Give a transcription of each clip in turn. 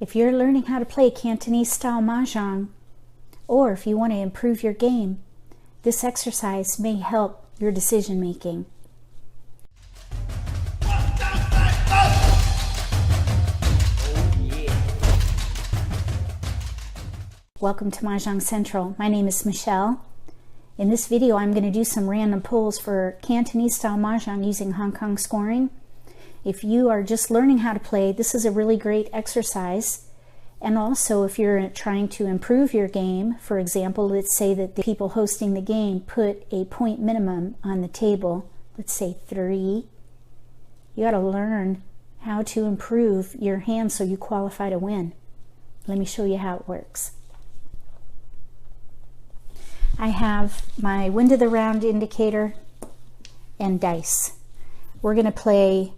If you're learning how to play Cantonese style Mahjong, or if you want to improve your game, this exercise may help your decision making. Welcome to Mahjong Central. My name is Michelle. In this video, I'm going to do some random pulls for Cantonese style Mahjong using Hong Kong scoring. If you are just learning how to play, this is a really great exercise. And also, if you're trying to improve your game, for example, let's say that the people hosting the game put a point minimum on the table, let's say 3. You got to learn how to improve your hand so you qualify to win. Let me show you how it works. I have my wind of the round indicator and dice. We're going to play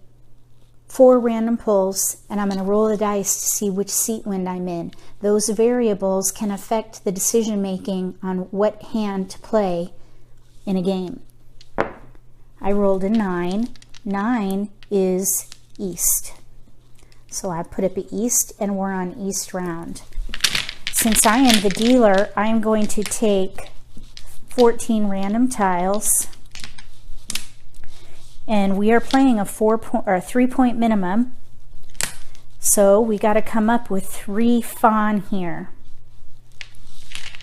4 random pulls, and I'm going to roll the dice to see which seat wind I'm in. Those variables can affect the decision making on what hand to play in a game. I rolled a 9. 9 is east. So I put up an east, and we're on east round. Since I am the dealer, I'm going to take 14 random tiles. And we are playing a 3-point minimum, so we got to come up with 3 fawn here.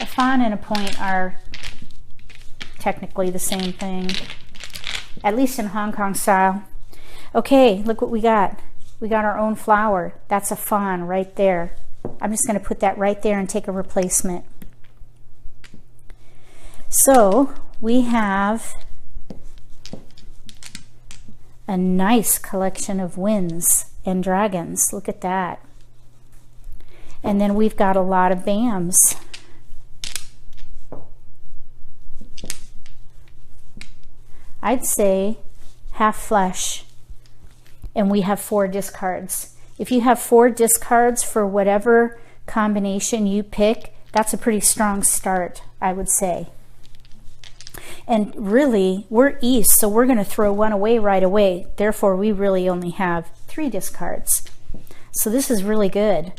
A fawn and a point are technically the same thing, at least in Hong Kong style. Okay, look what we got. We got our own flower. That's a fawn right there. I'm just going to put that right there and take a replacement. So we have a nice collection of winds and dragons. Look at that. And then we've got a lot of bams. I'd say half flush. And we have 4 discards. If you have 4 discards for whatever combination you pick, that's a pretty strong start, I would say. And really, we're east, so we're going to throw 1 away right away. Therefore, we really only have 3 discards. So this is really good.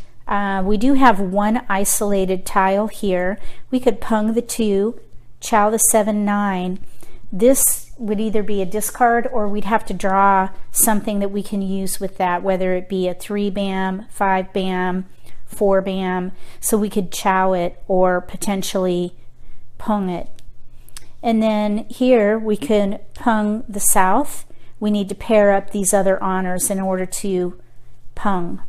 We do have 1 isolated tile here. We could pung the 2, chow the 7, 9. This would either be a discard or we'd have to draw something that we can use with that, whether it be a 3 bam, 5 bam, 4 bam. So we could chow it or potentially pung it. And then here we can pung the south. We need to pair up these other honors in order to pung.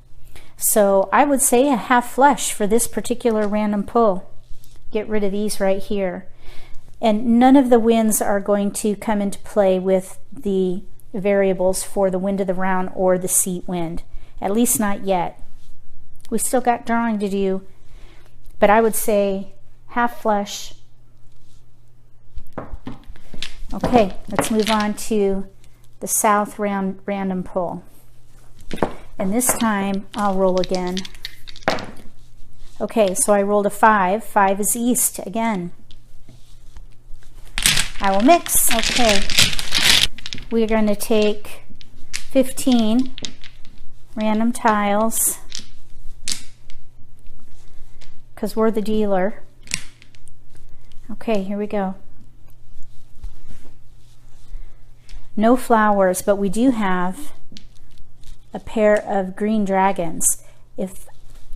So I would say a half flush for this particular random pull. Get rid of these right here. And none of the winds are going to come into play with the variables for the wind of the round or the seat wind. At least not yet. We still got drawing to do. But I would say half flush. Okay, let's move on to the south round random pull. And this time I'll roll again. Okay, so I rolled a 5. 5 is east again. I will mix. Okay, we're going to take 15 random tiles because we're the dealer. Okay, here we go. No flowers, but we do have a pair of green dragons. If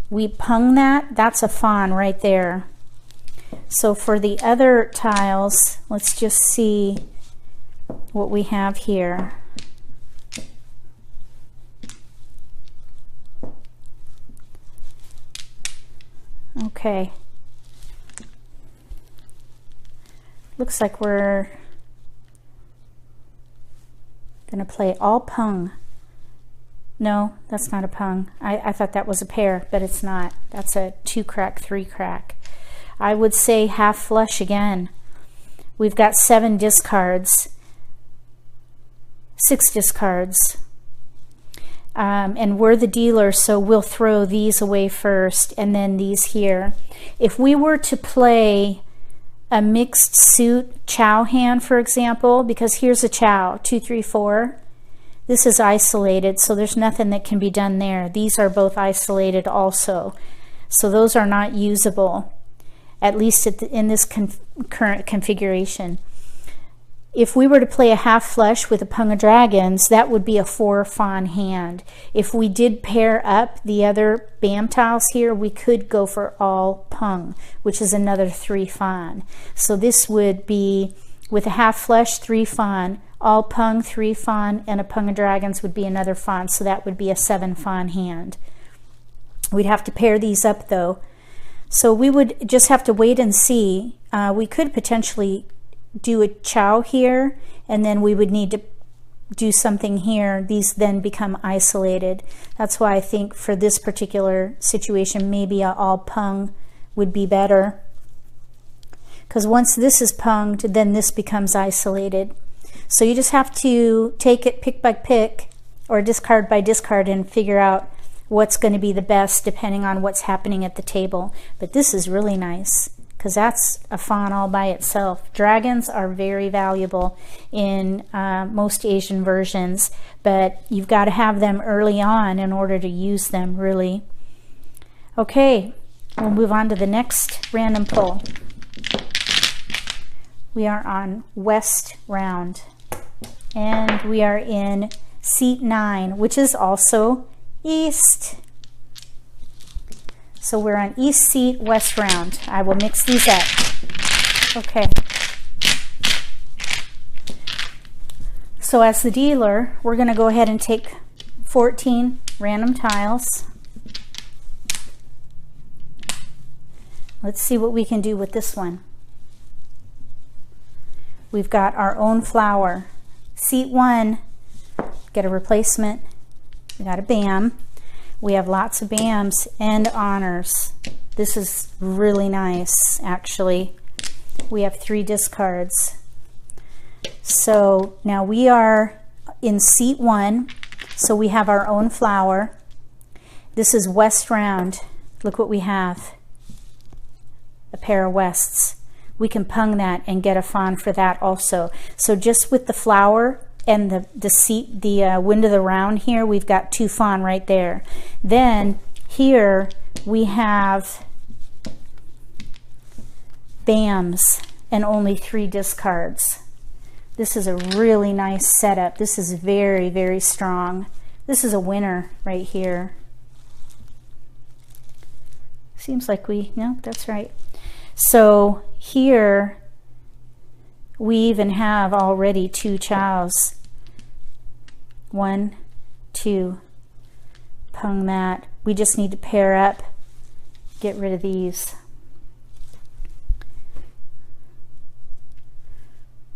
we pung that, that's a fawn right there. So for the other tiles, let's just see what we have here. Okay. Looks like we're going to play all pung. No, that's not a pung. I thought that was a pair, but it's not. That's a 2 crack, 3 crack. I would say half flush again. We've got 7 discards, 6 discards. And we're the dealer, so we'll throw these away first and then these here. If we were to play a mixed suit chow hand, for example, because here's a chow, 2, 3, 4, This is isolated, so there's nothing that can be done there. These are both isolated also. So those are not usable, at least in this current configuration. If we were to play a half flush with a Pung of Dragons, that would be a 4 fawn hand. If we did pair up the other Bam tiles here, we could go for all Pung, which is another 3 fawn. So this would be, with a half flush, 3 fawn, all Pung, 3 fawn, and a Pung of Dragons would be another fawn, so that would be a 7 fawn hand. We'd have to pair these up though. So we would just have to wait and see. We could potentially do a chow here, and then we would need to do something here. These then become isolated. That's why I think for this particular situation, maybe a all Pung would be better. Because once this is punged, then this becomes isolated. So you just have to take it pick by pick or discard by discard and figure out what's going to be the best depending on what's happening at the table. But this is really nice because that's a fawn all by itself. Dragons are very valuable in most Asian versions, but you've got to have them early on in order to use them, really. Okay, we'll move on to the next random pull. We are on West Round, and we are in seat 9, which is also East. So we're on East seat, West Round. I will mix these up. Okay. So as the dealer, we're going to go ahead and take 14 random tiles. Let's see what we can do with this one. We've got our own flower. Seat 1, get a replacement. We got a Bam. We have lots of Bams and honors. This is really nice, actually. We have 3 discards. So now we are in seat 1, so we have our own flower. This is West Round. Look what we have. A pair of Wests. We can pung that and get a fawn for that also. So just with the flower and the wind of the round here, we've got 2 fawn right there. Then here we have Bams and only 3 discards. This is a really nice setup. This is very, very strong. This is a winner right here. Seems like no, that's right. So here we even have already 2 chows. 1, 2, pung that. We just need to pair up, get rid of these.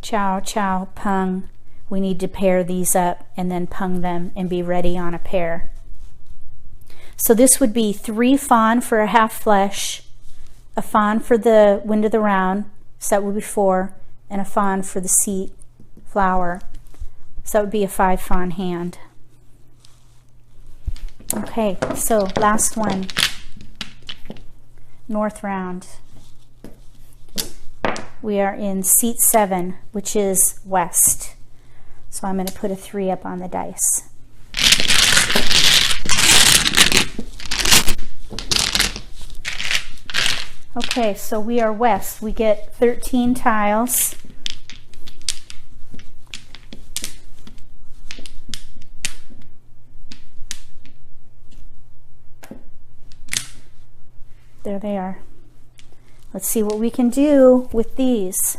Chow, chow, pung. We need to pair these up and then pung them and be ready on a pair. So this would be 3 fawn for a half flesh, a fawn for the wind of the round, so that would be 4, and a fawn for the seat flower. So that would be a 5 fawn hand. Okay, so last one, North Round. We are in seat 7, which is West. So I'm going to put a 3 up on the dice. Okay, so we are West. We get 13 tiles. There they are. Let's see what we can do with these.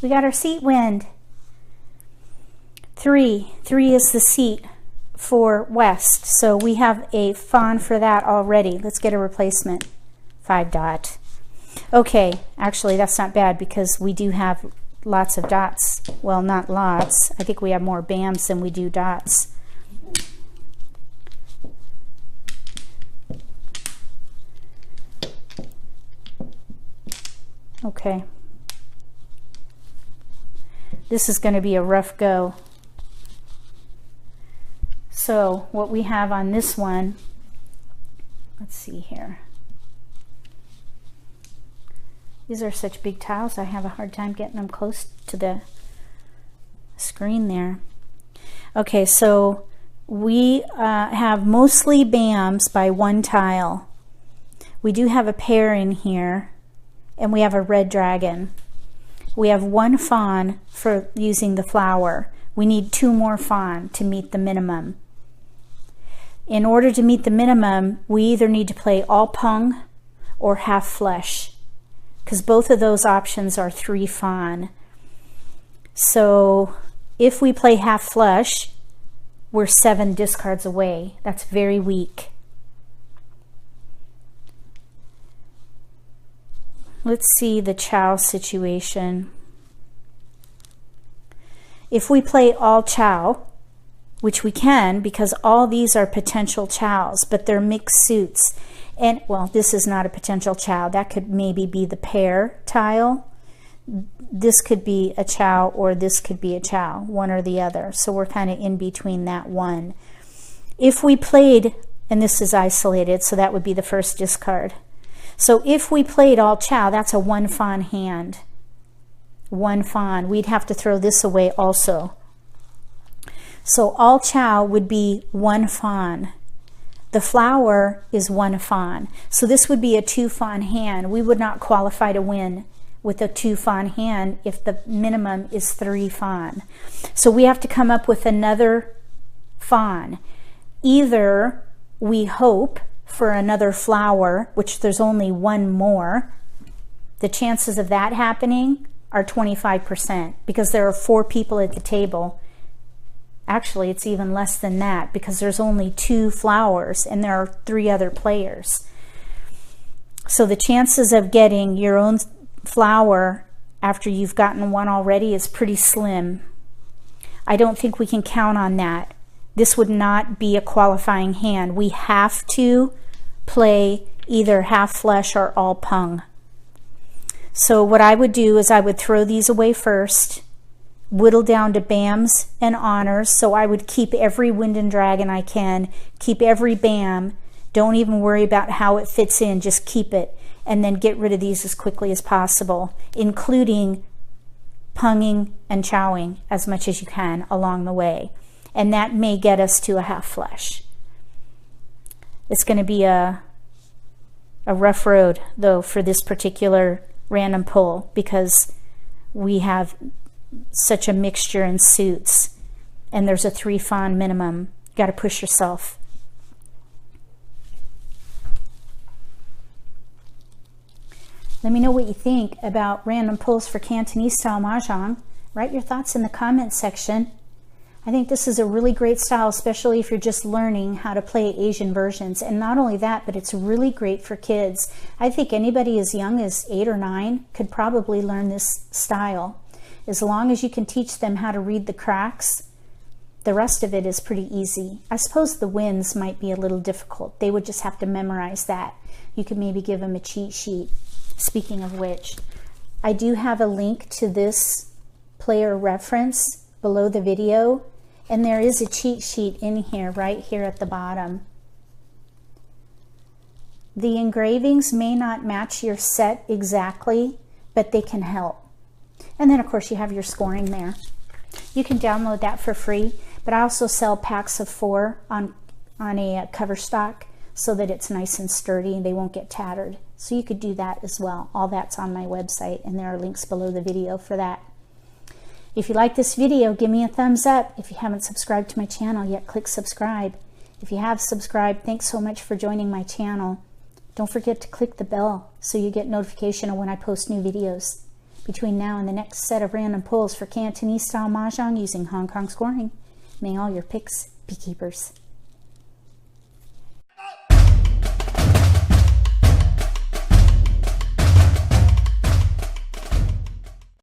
We got our seat wind. 3 is the seat for West. So we have a fawn for that already. Let's get a replacement. 5 dot. Okay, actually that's not bad because we do have lots of dots. Well, not lots. I think we have more Bams than we do dots. Okay. This is going to be a rough go. So what we have on this one, let's see here. These are such big tiles, I have a hard time getting them close to the screen there. Okay, so we have mostly BAMs by one tile. We do have a pair in here, and we have a red dragon. We have one fawn for using the flower. We need 2 more fawn to meet the minimum. In order to meet the minimum, we either need to play all pung or half flesh, because both of those options are 3 fawn. So if we play half flesh, we're 7 discards away. That's very weak. Let's see the chow situation. If we play all chow, which we can because all these are potential chows, but they're mixed suits. And well, this is not a potential chow. That could maybe be the pair tile. This could be a chow, or this could be a chow, one or the other. So we're kind of in between that one. If we played, and this is isolated, so that would be the first discard. So if we played all chow, that's a 1 fawn hand. 1 fawn. We'd have to throw this away also. So all chow would be 1 fawn. The flower is 1 fawn. So this would be a 2 fawn hand. We would not qualify to win with a 2 fawn hand if the minimum is 3 fawn. So we have to come up with another fawn. Either we hope for another flower, which there's only 1 more. The chances of that happening are 25% because there are 4 people at the table. Actually, it's even less than that because there's only 2 flowers and there are 3 other players. So the chances of getting your own flower after you've gotten one already is pretty slim. I don't think we can count on that. This would not be a qualifying hand. We have to play either half flesh or all pung. So what I would do is I would throw these away first, whittle down to BAMs and honors. So I would keep every wind and dragon I can, keep every BAM. Don't even worry about how it fits in, just keep it. And then get rid of these as quickly as possible, including punging and chowing as much as you can along the way. And that may get us to a half flesh. It's going to be a rough road, though, for this particular random pull because we have such a mixture in suits and there's a 3 fawn minimum. You got to push yourself. Let me know what you think about random pulls for Cantonese style Mahjong. Write your thoughts in the comments section. I think this is a really great style, especially if you're just learning how to play Asian versions. And not only that, but it's really great for kids. I think anybody as young as 8 or 9 could probably learn this style. As long as you can teach them how to read the cracks, the rest of it is pretty easy. I suppose the winds might be a little difficult. They would just have to memorize that. You could maybe give them a cheat sheet. Speaking of which, I do have a link to this player reference below the video, and there is a cheat sheet in here, right here at the bottom. The engravings may not match your set exactly, but they can help. And then of course you have your scoring there. You can download that for free, but I also sell packs of 4 on a cover stock so that it's nice and sturdy and they won't get tattered. So you could do that as well. All that's on my website, and there are links below the video for that. If you like this video, give me a thumbs up. If you haven't subscribed to my channel yet, click subscribe. If you have subscribed, thanks so much for joining my channel. Don't forget to click the bell so you get notification of when I post new videos. Between now and the next set of random pulls for Cantonese style Mahjong using Hong Kong scoring, may all your picks be keepers.